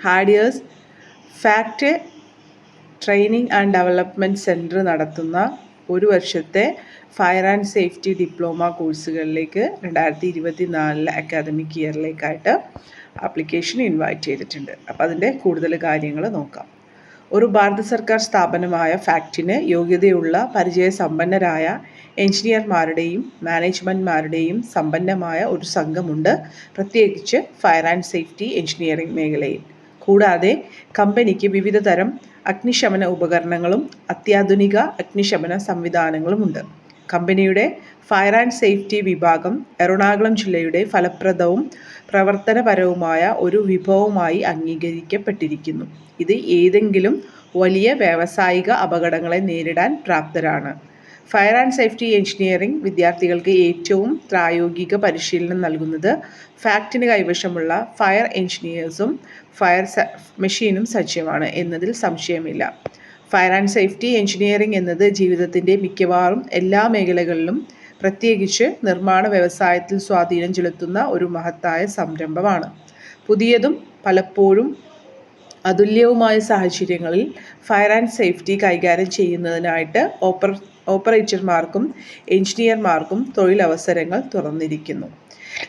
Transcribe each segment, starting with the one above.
ഹാഡിയേഴ്സ് FACT training and development centre നടത്തുന്ന ഒരു വർഷത്തെ ഫയർ ആൻഡ് സേഫ്റ്റി ഡിപ്ലോമ കോഴ്സുകളിലേക്ക് 2024 അക്കാദമിക് ഇയറിലേക്കായിട്ട് ആപ്ലിക്കേഷൻ ഇൻവൈറ്റ് ചെയ്തിട്ടുണ്ട്. അപ്പോൾ അതിൻ്റെ കൂടുതൽ കാര്യങ്ങൾ നോക്കാം. ഒരു ഭാരത സർക്കാർ സ്ഥാപനമായ ഫാക്റ്റിന് യോഗ്യതയുള്ള പരിചയസമ്പന്നരായ എഞ്ചിനീയർമാരുടെയും മാനേജ്മെൻറ്റ്മാരുടെയും സമ്പന്നമായ ഒരു സംഘമുണ്ട്, പ്രത്യേകിച്ച് ഫയർ ആൻഡ് സേഫ്റ്റി എഞ്ചിനീയറിംഗ് മേഖലയിൽ. കൂടാതെ കമ്പനിക്ക് വിവിധ തരം അഗ്നിശമന ഉപകരണങ്ങളും അത്യാധുനിക അഗ്നിശമന സംവിധാനങ്ങളുമുണ്ട്. കമ്പനിയുടെ ഫയർ ആൻഡ് സേഫ്റ്റി വിഭാഗം എറണാകുളം ജില്ലയുടെ ഫലപ്രദവും പ്രവർത്തനപരവുമായ ഒരു വിഭവമായി അംഗീകരിക്കപ്പെട്ടിരിക്കുന്നു. ഇത് ഏതെങ്കിലും വലിയ വ്യാവസായിക അപകടങ്ങളെ നേരിടാൻ പ്രാപ്തരാണ്. ഫയർ ആൻഡ് സേഫ്റ്റി എഞ്ചിനീയറിംഗ് വിദ്യാർത്ഥികൾക്ക് ഏറ്റവും പ്രായോഗിക പരിശീലനം നൽകുന്നത് ഫാക്റ്റിന് കൈവശമുള്ള ഫയർ എഞ്ചിനീയേഴ്സും ഫയർ മെഷീനും സജ്ജമാണ് എന്നതിൽ സംശയമില്ല. ഫയർ ആൻഡ് സേഫ്റ്റി എഞ്ചിനീയറിംഗ് എന്നത് ജീവിതത്തിൻ്റെ മിക്കവാറും എല്ലാ മേഖലകളിലും, പ്രത്യേകിച്ച് നിർമ്മാണ വ്യവസായത്തിൽ സ്വാധീനം ചെലുത്തുന്ന ഒരു മഹത്തായ സംരംഭമാണ്. പുതിയതും പലപ്പോഴും അതുല്യവുമായ സാഹചര്യങ്ങളിൽ ഫയർ ആൻഡ് സേഫ്റ്റി കൈകാര്യം ചെയ്യുന്നതിനായിട്ട് ഓപ്പറേറ്റർമാർക്കും എഞ്ചിനീയർമാർക്കും തൊഴിലവസരങ്ങൾ തുറന്നിരിക്കുന്നു.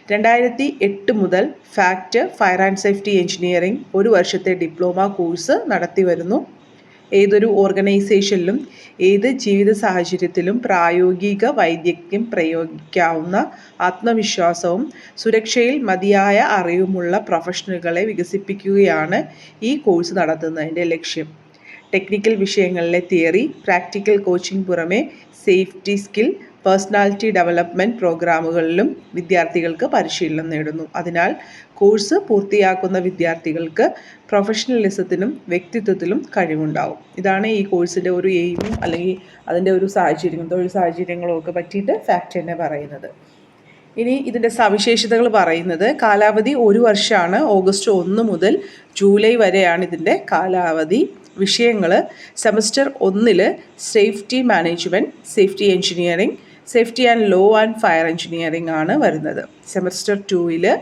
2008 മുതൽ fact fire and safety engineering ഒരു വർഷത്തെ ഡിപ്ലോമ കോഴ്സ് നടത്തിവരുന്നു. ഏതൊരു ഓർഗനൈസേഷനിലും ഏത് ജീവിത സാഹചര്യത്തിലും പ്രായോഗിക വൈദഗ്ധ്യം പ്രയോഗിക്കാവുന്ന ആത്മവിശ്വാസവും സുരക്ഷയിൽ മതിയായ അറിവുമുള്ള പ്രൊഫഷണലുകളെ വികസിപ്പിക്കുകയാണ് ഈ കോഴ്സ് നടത്തുന്നതിൻ്റെ ലക്ഷ്യം. ടെക്നിക്കൽ വിഷയങ്ങളിലെ തിയറി, പ്രാക്ടിക്കൽ കോച്ചിങ് പുറമെ സേഫ്റ്റി സ്കിൽ, പേഴ്സണാലിറ്റി ഡെവലപ്മെൻറ്റ് പ്രോഗ്രാമുകളിലും വിദ്യാർത്ഥികൾക്ക് പരിശീലനം നേടുന്നു. അതിനാൽ കോഴ്സ് പൂർത്തിയാക്കുന്ന വിദ്യാർത്ഥികൾക്ക് പ്രൊഫഷണലിസത്തിനും വ്യക്തിത്വത്തിലും കഴിവുണ്ടാവും. ഇതാണ് ഈ കോഴ്സിൻ്റെ ഒരു എയിമും അല്ലെങ്കിൽ അതിൻ്റെ ഒരു സാഹചര്യങ്ങളും തൊഴിൽ സാഹചര്യങ്ങളും ഒക്കെ പറ്റിയിട്ട് ഫാക്റ്റ് തന്നെ പറയുന്നത്. ഇനി ഇതിൻ്റെ സവിശേഷതകൾ പറയുന്നത്, കാലാവധി 1 വർഷമാണ്. ഓഗസ്റ്റ് 1 മുതൽ ജൂലൈ വരെയാണ് ഇതിൻ്റെ കാലാവധി. വിഷയങ്ങൾ semester 1 safety management, safety engineering, safety and law and fire engineering ആണ് വരുന്നത്. സെമസ്റ്റർ 2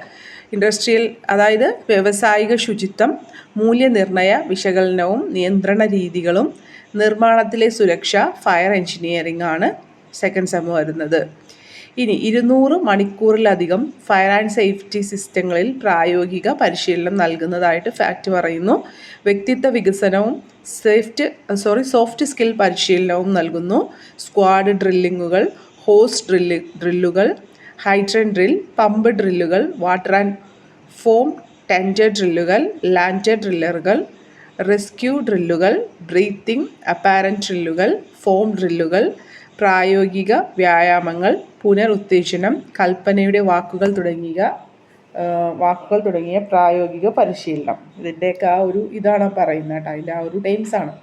ഇൻഡസ്ട്രിയൽ, അതായത് വ്യാവസായിക ശുചിത്വം, മൂല്യനിർണ്ണയ വിശകലനവും നിയന്ത്രണ രീതികളും, നിർമ്മാണത്തിലെ സുരക്ഷ, ഫയർ എഞ്ചിനീയറിംഗ് ആണ് സെക്കൻഡ് സെം വരുന്നത്. ഇനി 200 മണിക്കൂറിലധികം ഫയർ ആൻഡ് സേഫ്റ്റി സിസ്റ്റങ്ങളിൽ പ്രായോഗിക പരിശീലനം നൽകുന്നതായിട്ട് ഫാക്റ്റ് പറയുന്നു. വ്യക്തിത്വ വികസനവും സോഫ്റ്റ് സ്കിൽ പരിശീലനവും നൽകുന്നു. സ്ക്വാഡ് ഡ്രില്ലിങ്ങുകൾ, ഹോസ് ഡ്രില്ലുകൾ, ഹൈഡ്രൻ ഡ്രിൽ, പമ്പ് ഡ്രില്ലുകൾ, വാട്ടർ ആൻഡ് ഫോം ടെൻഡർ ഡ്രില്ലുകൾ, ലാൻഡർ ഡ്രില്ലറുകൾ, റെസ്ക്യൂ ഡ്രില്ലുകൾ, ബ്രീത്തിങ് അപ്പാരൻറ്റ് ഡ്രില്ലുകൾ, ഫോം ഡ്രില്ലുകൾ, പ്രായോഗിക വ്യായാമങ്ങൾ, പുനരുത്തേജനം, കൽപ്പനയുടെ വാക്കുകൾ തുടങ്ങിയ പ്രായോഗിക പരിശീലനം. ഇതിൻ്റെയൊക്കെ ആ ഒരു ഇതാണ് പറയുന്നത് കേട്ടോ, അതിൻ്റെ ആ ഒരു ടൈംസാണ്.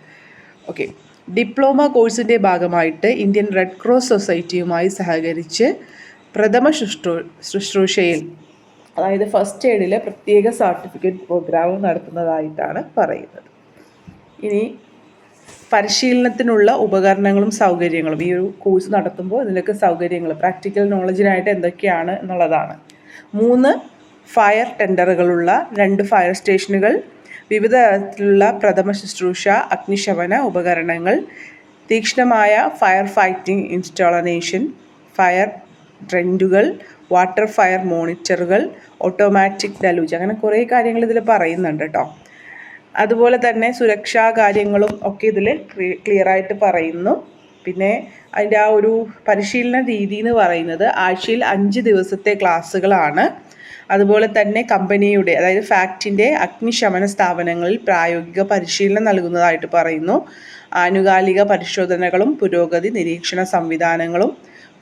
ഓക്കെ. ഡിപ്ലോമ കോഴ്സിൻ്റെ ഭാഗമായിട്ട് ഇന്ത്യൻ റെഡ് ക്രോസ് സൊസൈറ്റിയുമായി സഹകരിച്ച് പ്രഥമ ശുശ്രൂഷയിൽ, അതായത് ഫസ്റ്റ് എയ്ഡിലെ പ്രത്യേക സർട്ടിഫിക്കറ്റ് പ്രോഗ്രാം നടത്തുന്നതായിട്ടാണ് പറയുന്നത്. ഇനി പരിശീലനത്തിനുള്ള ഉപകരണങ്ങളും സൗകര്യങ്ങളും, ഈ ഒരു കോഴ്സ് നടത്തുമ്പോൾ ഇതിൻ്റെയൊക്കെ സൗകര്യങ്ങൾ പ്രാക്ടിക്കൽ നോളജിനായിട്ട് എന്തൊക്കെയാണ് എന്നുള്ളതാണ്. 3 ഫയർ ടെൻഡറുകളുള്ള 2 ഫയർ സ്റ്റേഷനുകൾ, വിവിധ തരത്തിലുള്ള പ്രഥമ ശുശ്രൂഷ അഗ്നിശമന ഉപകരണങ്ങൾ, തീക്ഷ്ണമായ ഫയർ ഫൈറ്റിംഗ് ഇൻസ്റ്റാളേഷൻ, ഫയർ ട്രെൻഡുകൾ, വാട്ടർ ഫയർ മോണിറ്ററുകൾ, ഓട്ടോമാറ്റിക് ഡലൂജ്, അങ്ങനെ കുറേ കാര്യങ്ങൾ ഇതിൽ പറയുന്നുണ്ട് കേട്ടോ. അതുപോലെ തന്നെ സുരക്ഷാ കാര്യങ്ങളും ഒക്കെ ഇതിൽ ക്ലിയറായിട്ട് പറയുന്നു. പിന്നെ അതിൻ്റെ ആ ഒരു പരിശീലന രീതി എന്ന് പറയുന്നത് ആഴ്ചയിൽ 5 ദിവസത്തെ ക്ലാസ്സുകളാണ്. അതുപോലെ തന്നെ കമ്പനിയുടെ, അതായത് ഫാക്റ്റിൻ്റെ അഗ്നിശമന സ്ഥാപനങ്ങളിൽ പ്രായോഗിക പരിശീലനം നൽകുന്നതായിട്ട് പറയുന്നു. ആനുകാലിക പരിശോധനകളും പുരോഗതി നിരീക്ഷണ സംവിധാനങ്ങളും,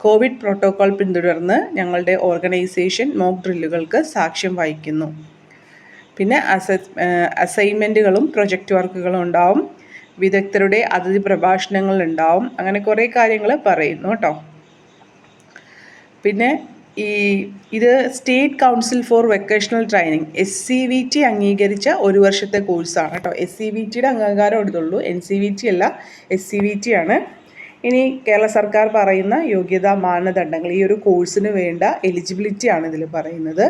കോവിഡ് പ്രോട്ടോക്കോൾ പിന്തുടർന്ന് ഞങ്ങളുടെ ഓർഗനൈസേഷൻ മോക്ക് ഡ്രില്ലുകൾക്ക് സാക്ഷ്യം വഹിക്കുന്നു. പിന്നെ അസൈൻമെൻറ്റുകളും പ്രൊജക്റ്റ് വർക്കുകളും ഉണ്ടാവും. വിദഗ്ധരുടെ അതിഥി പ്രഭാഷണങ്ങൾ ഉണ്ടാവും. അങ്ങനെ കുറേ കാര്യങ്ങൾ പറയുന്നു കേട്ടോ. പിന്നെ ഇത് state council four vocational training SCVT അംഗീകരിച്ച 1 വർഷത്തെ കോഴ്സാണ് കേട്ടോ. SCVTയുടെ അംഗീകാരം എടുത്തുള്ളൂ, NCVT അല്ല, SCVT ആണ്. ഇനി കേരള സർക്കാർ പറയുന്ന യോഗ്യതാ മാനദണ്ഡങ്ങൾ, ഈ ഒരു കോഴ്സിന് വേണ്ട എലിജിബിലിറ്റി ആണ് ഇതിൽ പറയുന്നത്.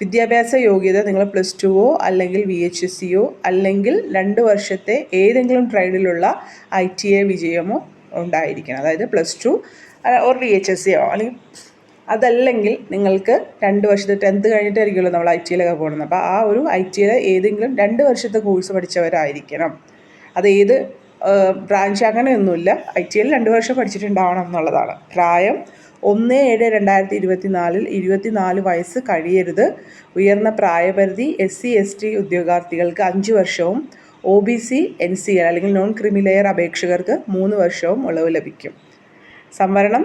വിദ്യാഭ്യാസ യോഗ്യത നിങ്ങൾ +2 അല്ലെങ്കിൽ VHSC അല്ലെങ്കിൽ 2 വർഷത്തെ ഏതെങ്കിലും ട്രേഡിലുള്ള ITA വിജയമോ ഉണ്ടായിരിക്കണം. അതായത് +2 ഓർ VHSC അല്ലെങ്കിൽ അതല്ലെങ്കിൽ നിങ്ങൾക്ക് 2 വർഷത്തെ 10th കഴിഞ്ഞിട്ടായിരിക്കുമല്ലോ നമ്മൾ ITയിലൊക്കെ പോകുന്നത്. അപ്പോൾ ആ ഒരു ITയിൽ ഏതെങ്കിലും 2 വർഷത്തെ കോഴ്സ് പഠിച്ചവരായിരിക്കണം. അത് ഏത് ബ്രാഞ്ച് അങ്ങനെയൊന്നുമില്ല, ITയിൽ 2 വർഷം പഠിച്ചിട്ടുണ്ടാവണം എന്നുള്ളതാണ്. പ്രായം 1/7/2024 24 വയസ്സ് കഴിയരുത്. ഉയർന്ന പ്രായപരിധി SC/ST ഉദ്യോഗാർത്ഥികൾക്ക് 5 വർഷവും OBC NCL അല്ലെങ്കിൽ നോൺ ക്രിമിലെയർ അപേക്ഷകർക്ക് 3 വർഷവും ഇളവ് ലഭിക്കും. സംവരണം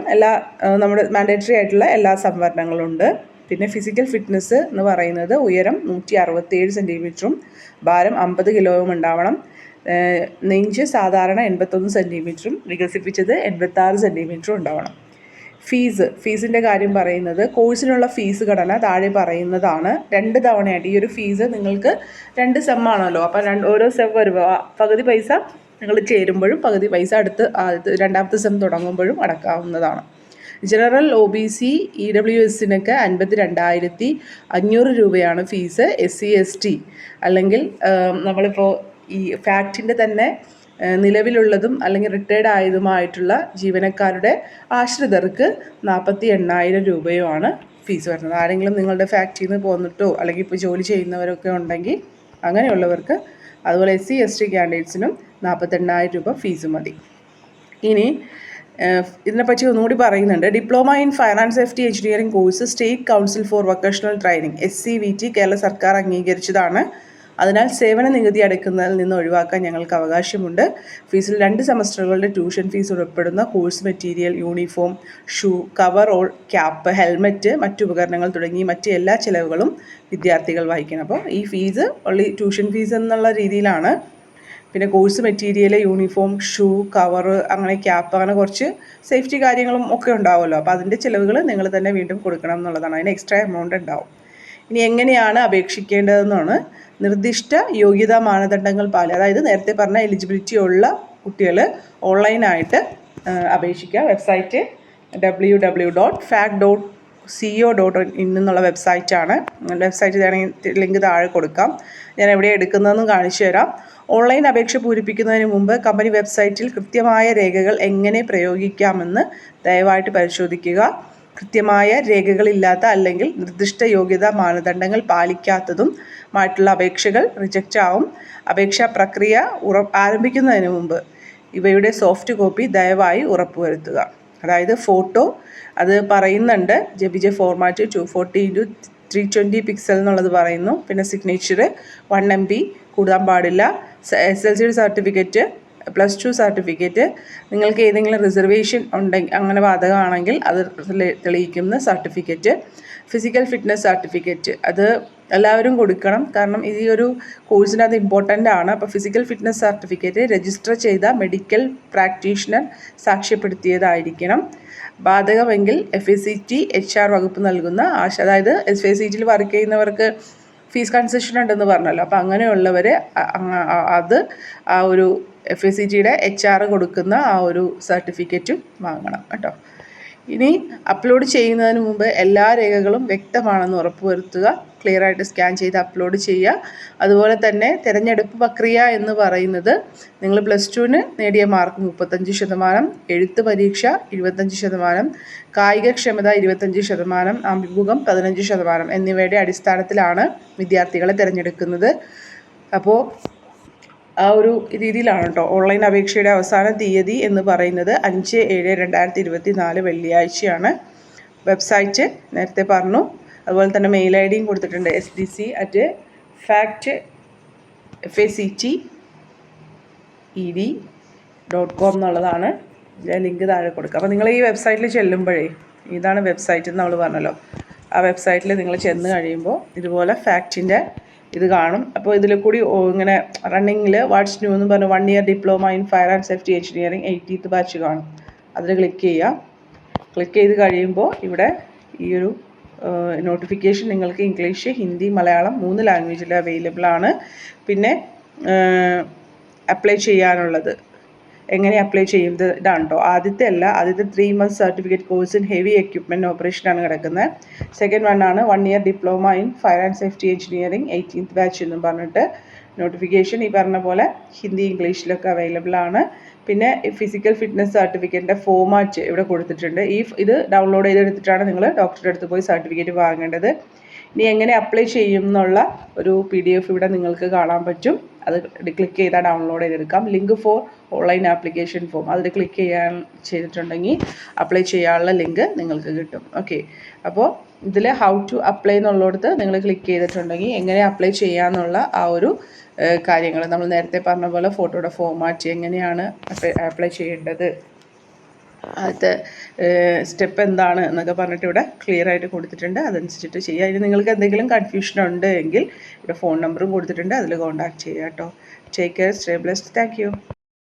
നമ്മുടെ മാൻഡേറ്ററി ആയിട്ടുള്ള എല്ലാ സംവരണങ്ങളുണ്ട്. പിന്നെ ഫിസിക്കൽ ഫിറ്റ്നസ് എന്ന് പറയുന്നത് ഉയരം 167 സെൻറ്റിമീറ്ററും ഭാരം 50 കിലോയും ഉണ്ടാവണം. നെഞ്ച് സാധാരണ 81 സെൻറ്റിമീറ്ററും വികസിപ്പിച്ചത് 86 സെൻറ്റിമീറ്ററും ഉണ്ടാവണം. ഫീസിൻ്റെ കാര്യം പറയുന്നത് കോഴ്സിനുള്ള ഫീസ് ഘടന താഴെ പറയുന്നതാണ്. 2 തവണയായിട്ട് ഈ ഒരു ഫീസ് നിങ്ങൾക്ക് 2 സെമ്മാണല്ലോ. അപ്പം ഓരോ സെം വരുമ്പോൾ പകുതി പൈസ നിങ്ങൾ ചേരുമ്പോഴും പകുതി പൈസ അടുത്ത് രണ്ടാമത്തെ സെം തുടങ്ങുമ്പോഴും അടക്കാവുന്നതാണ്. ജനറൽ OBC EWSനൊക്കെ 52,500 രൂപയാണ് ഫീസ്. SC/ST അല്ലെങ്കിൽ നമ്മളിപ്പോൾ ഈ ഫാക്റ്റിൻ്റെ തന്നെ നിലവിലുള്ളതും അല്ലെങ്കിൽ റിട്ടയർഡ് ആയതുമായിട്ടുള്ള ജീവനക്കാരുടെ ആശ്രിതർക്ക് 48,000 രൂപയുമാണ് ഫീസ് വരുന്നത്. ആരെങ്കിലും നിങ്ങളുടെ ഫാക്ടറിയിൽ നിന്ന് പോന്നിട്ടോ അല്ലെങ്കിൽ ഇപ്പോൾ ജോലി ചെയ്യുന്നവരൊക്കെ ഉണ്ടെങ്കിൽ അങ്ങനെയുള്ളവർക്ക്, അതുപോലെ SC/ST കാൻഡിഡേറ്റ്സിനും 48,000 രൂപ ഫീസ് മതി. ഇനി ഇതിനെപ്പറ്റി ഒന്നുകൂടി പറയുന്നുണ്ട്. Diploma in fire and safety engineering course state council four vocational training SCVT Kerala സർക്കാർ അംഗീകരിച്ചതാണ്. അതിനാൽ സേവന നികുതി അടയ്ക്കുന്നതിൽ നിന്ന് ഒഴിവാക്കാൻ ഞങ്ങൾക്ക് അവകാശമുണ്ട്. ഫീസിൽ 2 സെമസ്റ്ററുകളുടെ ട്യൂഷൻ ഫീസ് ഉൾപ്പെടുന്ന course material, uniform, shoe, coverall, cap, helmet, മറ്റുപകരണങ്ങൾ തുടങ്ങി മറ്റ് എല്ലാ ചിലവുകളും വിദ്യാർത്ഥികൾ വഹിക്കണം. അപ്പോൾ ഈ ഫീസ് ഓൺലി ട്യൂഷൻ ഫീസ് എന്നുള്ള രീതിയിലാണ്. പിന്നെ course material, uniform, shoe, cover, അങ്ങനെ ക്യാപ്പ്, അങ്ങനെ കുറച്ച് സേഫ്റ്റി കാര്യങ്ങളും ഒക്കെ ഉണ്ടാവുമല്ലോ. അപ്പോൾ അതിൻ്റെ ചിലവുകൾ നിങ്ങൾ തന്നെ വീണ്ടും കൊടുക്കണം എന്നുള്ളതാണ്. അതിന് എക്സ്ട്രാ എമൗണ്ട് ഉണ്ടാവും. ഇനി എങ്ങനെയാണ് അപേക്ഷിക്കേണ്ടതെന്നാണ്. നിർദ്ദിഷ്ട യോഗ്യതാ മാനദണ്ഡങ്ങൾ അതായത് നേരത്തെ പറഞ്ഞ എലിജിബിലിറ്റി ഉള്ള കുട്ടികൾ ഓൺലൈനായിട്ട് അപേക്ഷിക്കുക. വെബ്സൈറ്റ് www.fact.co.in എന്നുള്ള വെബ്സൈറ്റാണ്. വെബ്സൈറ്റ് ലിങ്ക് താഴെ കൊടുക്കാം. ഞാൻ എവിടെയാണ് എടുക്കുന്നതെന്നും കാണിച്ചു തരാം. ഓൺലൈൻ അപേക്ഷ പൂരിപ്പിക്കുന്നതിന് മുമ്പ് കമ്പനി വെബ്സൈറ്റിൽ കൃത്യമായ രേഖകൾ എങ്ങനെ പ്രയോഗിക്കാമെന്ന് ദയവായിട്ട് പരിശോധിക്കുക. കൃത്യമായ രേഖകളില്ലാത്ത അല്ലെങ്കിൽ നിർദ്ദിഷ്ട യോഗ്യതാ മാനദണ്ഡങ്ങൾ പാലിക്കാത്തതുമായിട്ടുള്ള അപേക്ഷകൾ റിജക്റ്റ് ആവും. അപേക്ഷാ പ്രക്രിയ ആരംഭിക്കുന്നതിന് മുമ്പ് ഇവയുടെ സോഫ്റ്റ് കോപ്പി ദയവായി ഉറപ്പുവരുത്തുക. അതായത് ഫോട്ടോ അത് പറയുന്നുണ്ട്, JPG ഫോർമാറ്റ് 240x320 പിക്സൽ എന്നുള്ളത് പറയുന്നു. പിന്നെ സിഗ്നേച്ചർ 1 MB കൂടാൻ പാടില്ല. SLC സർട്ടിഫിക്കറ്റ്, +2 സർട്ടിഫിക്കറ്റ്, നിങ്ങൾക്ക് ഏതെങ്കിലും റിസർവേഷൻ ഉണ്ടെങ്കിൽ അങ്ങനെ ബാധകമാണെങ്കിൽ അത് തെളിയിക്കുന്ന സർട്ടിഫിക്കറ്റ്, ഫിസിക്കൽ ഫിറ്റ്നസ് സർട്ടിഫിക്കറ്റ് അത് എല്ലാവരും കൊടുക്കണം. കാരണം ഈ ഒരു കോഴ്സിന് അത് ഇമ്പോർട്ടൻ്റ് ആണ്. അപ്പോൾ ഫിസിക്കൽ ഫിറ്റ്നസ് സർട്ടിഫിക്കറ്റ് രജിസ്റ്റർ ചെയ്ത മെഡിക്കൽ പ്രാക്ടീഷണർ സാക്ഷ്യപ്പെടുത്തിയതായിരിക്കണം. ബാധകമെങ്കിൽ FACT HR വകുപ്പ് നൽകുന്ന അതായത് FACTയിൽ വർക്ക് ചെയ്യുന്നവർക്ക് ഫീസ് കൺസെഷൻ ഉണ്ടെന്ന് പറഞ്ഞല്ലോ. അപ്പോൾ അങ്ങനെയുള്ളവർ അത് ആ ഒരു FACTയുടെ HR കൊടുക്കുന്ന ആ ഒരു സർട്ടിഫിക്കറ്റും വാങ്ങണം കേട്ടോ. ഇനി അപ്ലോഡ് ചെയ്യുന്നതിന് മുമ്പ് എല്ലാ രേഖകളും വ്യക്തമാണെന്ന് ഉറപ്പുവരുത്തുക. ക്ലിയർ ആയിട്ട് സ്കാൻ ചെയ്ത് അപ്ലോഡ് ചെയ്യുക. അതുപോലെ തന്നെ തിരഞ്ഞെടുപ്പ് പ്രക്രിയ എന്ന് പറയുന്നത് നിങ്ങൾ +2ന് നേടിയ മാർക്ക് 35%, എഴുത്ത് പരീക്ഷ 25%, കായികക്ഷമത 25%, അഭിമുഖം 15% എന്നിവയുടെ അടിസ്ഥാനത്തിലാണ് വിദ്യാർത്ഥികളെ തിരഞ്ഞെടുക്കുന്നത്. അപ്പോൾ ആ ഒരു രീതിയിലാണ് കേട്ടോ. ഓൺലൈൻ അപേക്ഷയുടെ അവസാന തീയതി എന്ന് പറയുന്നത് 5/7/2024 വെള്ളിയാഴ്ചയാണ്. വെബ്സൈറ്റ് നേരത്തെ പറഞ്ഞു. അതുപോലെ തന്നെ മെയിൽ IDയും കൊടുത്തിട്ടുണ്ട്, sdc@facted.com എന്നുള്ളതാണ്. ലിങ്ക് താഴെ കൊടുക്കുക. അപ്പോൾ നിങ്ങൾ ഈ വെബ്സൈറ്റിൽ ചെല്ലുമ്പോഴേ ഇതാണ് വെബ്സൈറ്റ് എന്ന് നമ്മൾ പറഞ്ഞല്ലോ. ആ വെബ്സൈറ്റിൽ നിങ്ങൾ ചെന്ന് കഴിയുമ്പോൾ ഇതുപോലെ ഫാക്റ്റിൻ്റെ ഇത് കാണും. അപ്പോൾ ഇതിൽ കൂടി ഇങ്ങനെ റണ്ണിങ്ങിൽ വാട്ട്സ് ന്യൂ എന്ന് പറഞ്ഞ് 1 year diploma in fire and safety engineering 80th batch കാണും. അതിൽ ക്ലിക്ക് ചെയ്യുക. ക്ലിക്ക് ചെയ്ത് കഴിയുമ്പോൾ ഇവിടെ ഈ ഒരു നോട്ടിഫിക്കേഷൻ നിങ്ങൾക്ക് ഇംഗ്ലീഷ്, ഹിന്ദി, മലയാളം 3 ലാംഗ്വേജിൽ അവൈലബിൾ ആണ്. പിന്നെ അപ്ലൈ ചെയ്യാനുള്ളത് എങ്ങനെ അപ്ലൈ ചെയ്യുന്നത് ഇതാണ് കേട്ടോ. ആദ്യത്തെ 3 months certificate course in heavy equipment ഓപ്പറേഷനാണ് കിടക്കുന്നത്. സെക്കൻഡ് വൺ ആണ് 1 year diploma in fire and safety engineering 18th batch എന്നും പറഞ്ഞിട്ട് നോട്ടിഫിക്കേഷൻ ഈ പറഞ്ഞ പോലെ ഹിന്ദി ഇംഗ്ലീഷിലൊക്കെ അവൈലബിൾ ആണ്. പിന്നെ ഫിസിക്കൽ ഫിറ്റ്നസ് സർട്ടിഫിക്കറ്റിൻ്റെ ഫോമാറ്റ് ഇവിടെ കൊടുത്തിട്ടുണ്ട്. ഇത് ഡൗൺലോഡ് ചെയ്തെടുത്തിട്ടാണ് നിങ്ങൾ ഡോക്ടറുടെ അടുത്ത് പോയി സർട്ടിഫിക്കറ്റ് വാങ്ങേണ്ടത്. ഇനി എങ്ങനെ അപ്ലൈ ചെയ്യും എന്നുള്ള ഒരു PDF ഇവിടെ നിങ്ങൾക്ക് കാണാൻ പറ്റും. അത് ക്ലിക്ക് ചെയ്താൽ ഡൗൺലോഡ് ചെയ്തെടുക്കാം. Link for online application form അതിൽ ക്ലിക്ക് ചെയ്തിട്ടുണ്ടെങ്കിൽ അപ്ലൈ ചെയ്യാനുള്ള ലിങ്ക് നിങ്ങൾക്ക് കിട്ടും. ഓക്കെ, അപ്പോൾ ഇതിൽ ഹൗ ടു അപ്ലൈ എന്നുള്ളിടത്ത് നിങ്ങൾ ക്ലിക്ക് ചെയ്തിട്ടുണ്ടെങ്കിൽ എങ്ങനെ അപ്ലൈ ചെയ്യാമെന്നുള്ള ആ ഒരു കാര്യങ്ങൾ നമ്മൾ നേരത്തെ പറഞ്ഞ പോലെ ഫോട്ടോയുടെ ഫോമാറ്റ് എങ്ങനെയാണ് അപ്ലൈ ചെയ്യേണ്ടത്, ആദ്യത്തെ സ്റ്റെപ്പ് എന്താണ് എന്നൊക്കെ പറഞ്ഞിട്ട് ഇവിടെ ക്ലിയർ ആയിട്ട് കൊടുത്തിട്ടുണ്ട്. അതനുസരിച്ചിട്ട് ചെയ്യുക. ഇനി നിങ്ങൾക്ക് എന്തെങ്കിലും കൺഫ്യൂഷൻ ഉണ്ട് എങ്കിൽ ഇവിടെ ഫോൺ നമ്പറും കൊടുത്തിട്ടുണ്ട്, അതിൽ കോൺടാക്ട് ചെയ്യുക കേട്ടോ. Take care, stay blessed. Thank you.